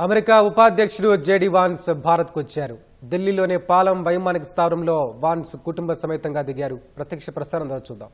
America ఉపాధ్యక్షుడు JD Vance భారత్కు వచ్చారు. ఢిల్లీలోని పాలం వైమానిక స్థావరంలో వాన్స్ కుటుంబ సమేతంగా దిగారు. ప్రత్యక్ష ప్రసారం ద్వారా చూద్దాం.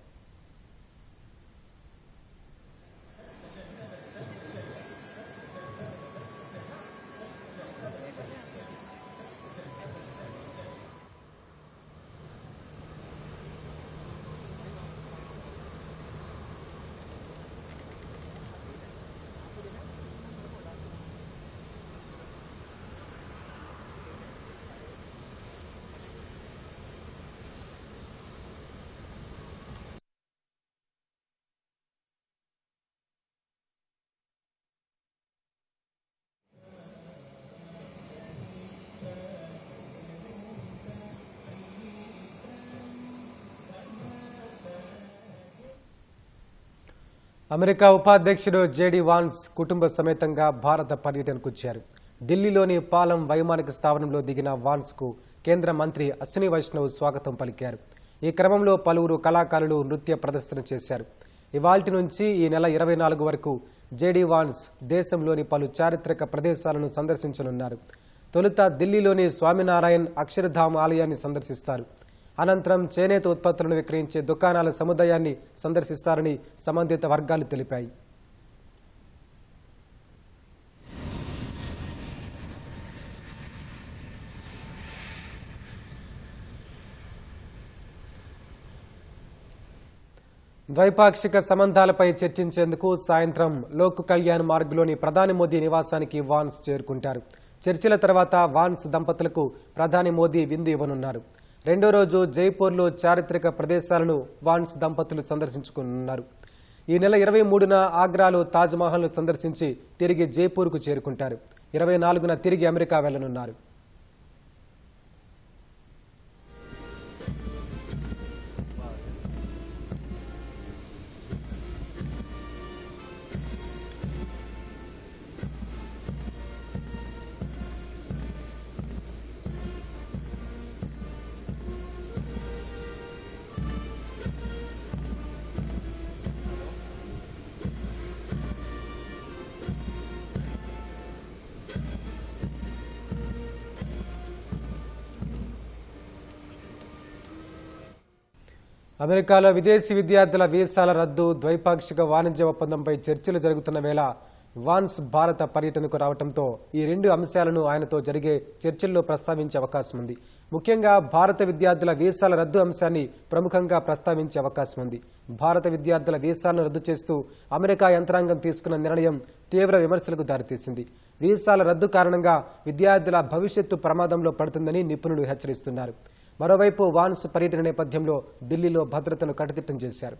అమెరికా ఉపాధ్యక్షుడు జేడీ వాన్స్ కుటుంబ సమేతంగా భారత పర్యటనకు వచ్చారు. ఢిల్లీలోని పాలం వైమానిక స్థావరంలో దిగిన వాన్స్కు కేంద్ర మంత్రి అశ్విని వైష్ణవ్ స్వాగతం పలికారు. ఈ క్రమంలో పలువురు కళాకారులు నృత్య ప్రదర్శన చేశారు. ఇవాల్టి నుంచి ఈ నెల 24 వరకు జేడీ వాన్స్ దేశంలోని పలు చారిత్రక ప్రదేశాలను సందర్శించనున్నారు. తొలుత ఢిల్లీలోని స్వామినారాయణ్ అక్షరధామ్ ఆలయాన్ని సందర్శిస్తారు. అనంతరం చేనేత ఉత్పత్తులను విక్రయించే దుకాణాల సముదాయాన్ని సందర్శిస్తారని సంబంధిత వర్గాలు తెలిపాయి. ద్వైపాక్షిక సంబంధాలపై చర్చించేందుకు సాయంత్రం లోక్ కళ్యాణ్ మార్గ్లోని ప్రధాని మోదీ నివాసానికి వాన్స్ చేరుకుంటారు. చర్చల తర్వాత వాన్స్ దంపతులకు ప్రధాని మోదీ విందు ఇవ్వనున్నారు. రెండో రోజు జైపూర్లో చారిత్రక ప్రదేశాలను వాన్స్ దంపతులు సందర్శించుకున్నారు. ఈ నెల 23న ఆగ్రాలో తాజ్మహల్ను సందర్శించి తిరిగి జైపూర్కు చేరుకుంటారు. 24న తిరిగి అమెరికా వెళ్లనున్నారు. అమెరికాలో విదేశీ విద్యార్థుల వీసాల రద్దు, ద్వైపాక్షిక వాణిజ్య ఒప్పందంపై చర్చలు జరుగుతున్న వేళ వాన్స్ భారత పర్యటనకు రావడంతో ఈ రెండు అంశాలను ఆయనతో జరిగే చర్చల్లో ప్రస్తావించే అవకాశం ఉంది. ముఖ్యంగా భారత విద్యార్థుల వీసాల రద్దు అంశాన్ని ప్రముఖంగా ప్రస్తావించే అవకాశం ఉంది. భారత విద్యార్థుల వీసాలను రద్దు చేస్తూ అమెరికా యంత్రాంగం తీసుకున్న నిర్ణయం తీవ్ర విమర్శలకు దారితీసింది. వీసాల రద్దు కారణంగా విద్యార్థుల భవిష్యత్తు ప్రమాదంలో పడుతుందని నిపుణులు హెచ్చరిస్తున్నారు. మరోవైపు వాన్స్ పర్యటన నేపథ్యంలో ఢిల్లీలో భద్రతను కట్టుదిట్టం చేశారు.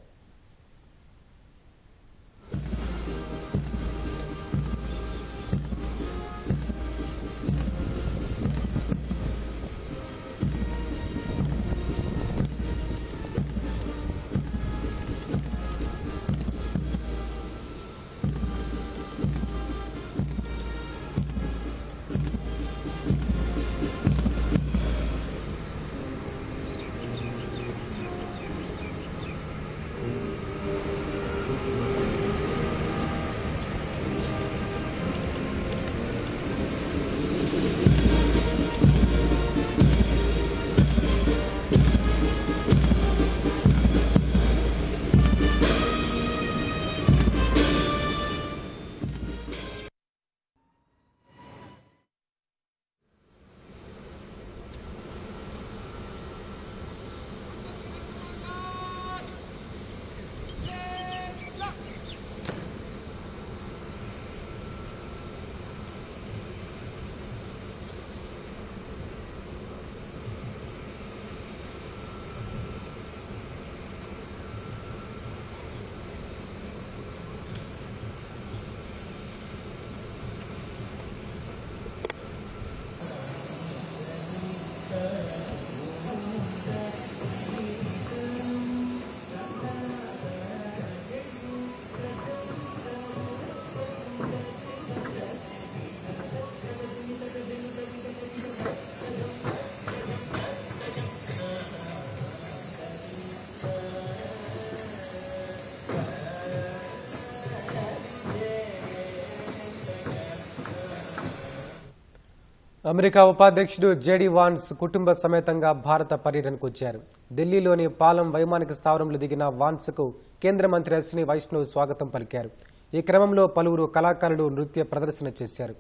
అమెరికా ఉపాధ్యక్షుడు జేడీ వాన్స్ కుటుంబ సమేతంగా భారత పర్యటనకు వచ్చారు. ఢిల్లీలోని పాలం వైమానిక స్థావరంలో దిగిన వాన్స్కు కేంద్ర మంత్రి అశ్విని వైష్ణవ్ స్వాగతం పలికారు. ఈ క్రమంలో పలువురు కళాకారులు నృత్య ప్రదర్శన చేశారు.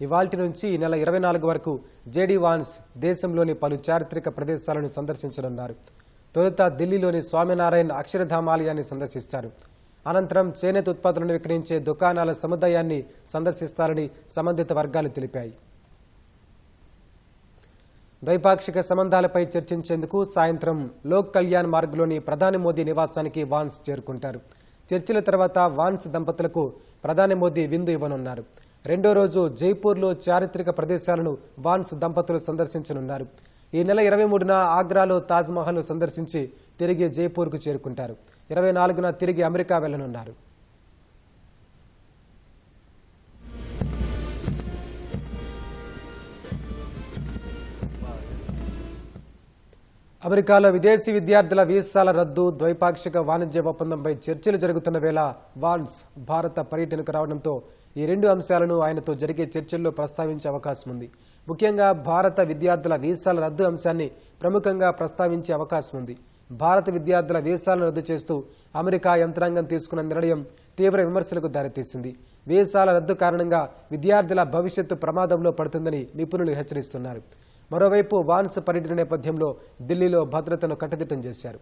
ఇవాల్టి నుంచి ఈ నెల 24 వరకు జేడీ వాన్స్ దేశంలోని పలు చారిత్రక ప్రదేశాలను సందర్శించనున్నారు. తొలుత ఢిల్లీలోని స్వామినారాయణ అక్షరధామాలయాన్ని సందర్శిస్తారు. అనంతరం చేనేత ఉత్పత్తులను విక్రయించే దుకాణాల సముదాయాన్ని సందర్శిస్తారని సంబంధిత వర్గాలు తెలిపాయి. ద్వైపాక్షిక సంబంధాలపై చర్చించేందుకు సాయంత్రం లోక్ కళ్యాణ్ మార్గ్లోని ప్రధాని మోదీ నివాసానికి వాన్స్ చేరుకుంటారు. చర్చల తర్వాత వాన్స్ దంపతులకు ప్రధాని మోదీ విందు ఇవ్వనున్నారు. రెండో రోజు జైపూర్లో చారిత్రక ప్రదేశాలను వాన్స్ దంపతులు సందర్శించనున్నారు. ఈ నెల 23న ఆగ్రాలో తాజ్మహల్ను సందర్శించి తిరిగి జైపూర్కు చేరుకుంటారు. 24న తిరిగి అమెరికా వెళ్లనున్నారు. అమెరికాలో విదేశీ విద్యార్థుల వీసాల రద్దు, ద్వైపాక్షిక వాణిజ్య ఒప్పందంపై చర్చలు జరుగుతున్న వేళ వాన్స్ భారత పర్యటనకు రావడంతో ఈ రెండు అంశాలను ఆయనతో జరిగే చర్చల్లో ప్రస్తావించే అవకాశం ఉంది. ముఖ్యంగా భారత విద్యార్థుల వీసాల రద్దు అంశాన్ని ప్రముఖంగా ప్రస్తావించే అవకాశం ఉంది. భారత విద్యార్థుల వీసాలను రద్దు చేస్తూ అమెరికా యంత్రాంగం తీసుకున్న నిర్ణయం తీవ్ర విమర్శలకు దారితీసింది. వీసాల రద్దు కారణంగా విద్యార్థుల భవిష్యత్తు ప్రమాదంలో పడుతుందని నిపుణులు హెచ్చరిస్తున్నారు. మరోవైపు వాన్స్ పర్యటన నేపథ్యంలో ఢిల్లీలో భద్రతను కట్టుదిట్టం చేశారు.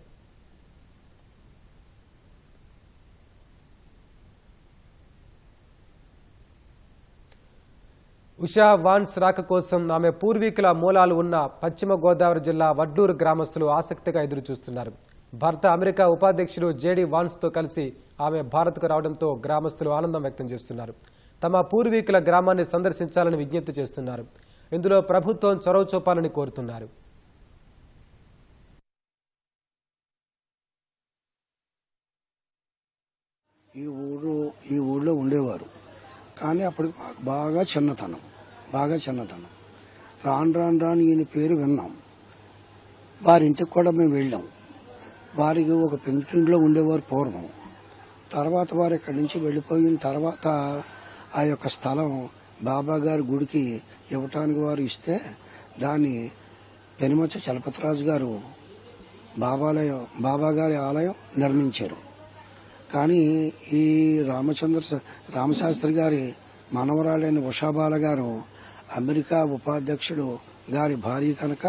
ఉషా వాన్స్ రాక కోసం ఆమె పూర్వీకుల మూలాలు ఉన్న పశ్చిమ గోదావరి జిల్లా వడ్లూరు గ్రామస్తులు ఆసక్తిగా ఎదురుచూస్తున్నారు. భర్త అమెరికా ఉపాధ్యక్షుడు జేడీ వాన్స్తో కలిసి ఆమె భారత్కు రావడంతో గ్రామస్తులు ఆనందం వ్యక్తం చేస్తున్నారు. తమ పూర్వీకుల గ్రామాన్ని సందర్శించాలని విజ్ఞప్తి చేస్తున్నారు. ఇందులో ప్రభుత్వం చొరవ చూపాలని కోరుతున్నారు. ఈ ఊళ్ళో ఉండేవారు, కానీ అప్పటికి బాగా చిన్నతనం. రాను ఈయన పేరు విన్నాం. వారింటికి కూడా మేము వెళ్ళాం. వారికి ఒక పెంకింట్లో ఉండేవారు పూర్వం. తర్వాత వారు ఇక్కడి నుంచి వెళ్ళిపోయిన తర్వాత ఆ యొక్క స్థలం బాబా గారి గుడికి ఇవ్వటానికి వారు ఇస్తే దాన్ని పెనుమచ్చ చలపతిరాజు గారు బాబా గారి ఆలయం నిర్మించారు. కానీ ఈ రామశాస్త్రి గారి మనవరాలైన ఉషాబాల గారు అమెరికా ఉపాధ్యక్షుడు గారి భార్య కనుక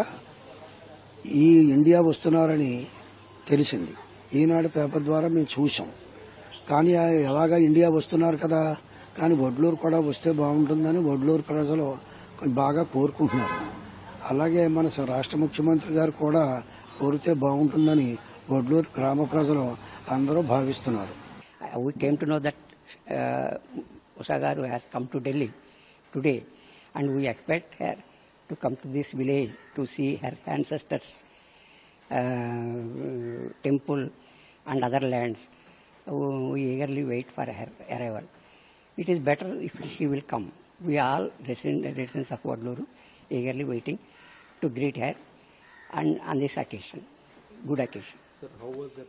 ఈ ఇండియా వస్తున్నారని తెలిసింది. ఈనాడు పేపర్ ద్వారా మేము చూసాం. కానీ ఎలాగా ఇండియా వస్తున్నారు కదా, కానీ వడ్లూరు కూడా వస్తే బాగుంటుందని వడ్లూరు ప్రజలు బాగా కోరుకుంటున్నారు. అలాగే మన రాష్ట్ర ముఖ్యమంత్రి గారు కూడా కోరితే బాగుంటుందని వడ్లూరు గ్రామ ప్రజలు అందరూ భావిస్తున్నారు. We came to know that Usha Garu has come to Delhi today, and we expect her to come to this village to see her ancestors' temple and other lands. We eagerly wait for her arrival. It is better if she will come. We all residents of Vadluru eagerly waiting to greet her and on this occasion, good occasion. Sir, how was that?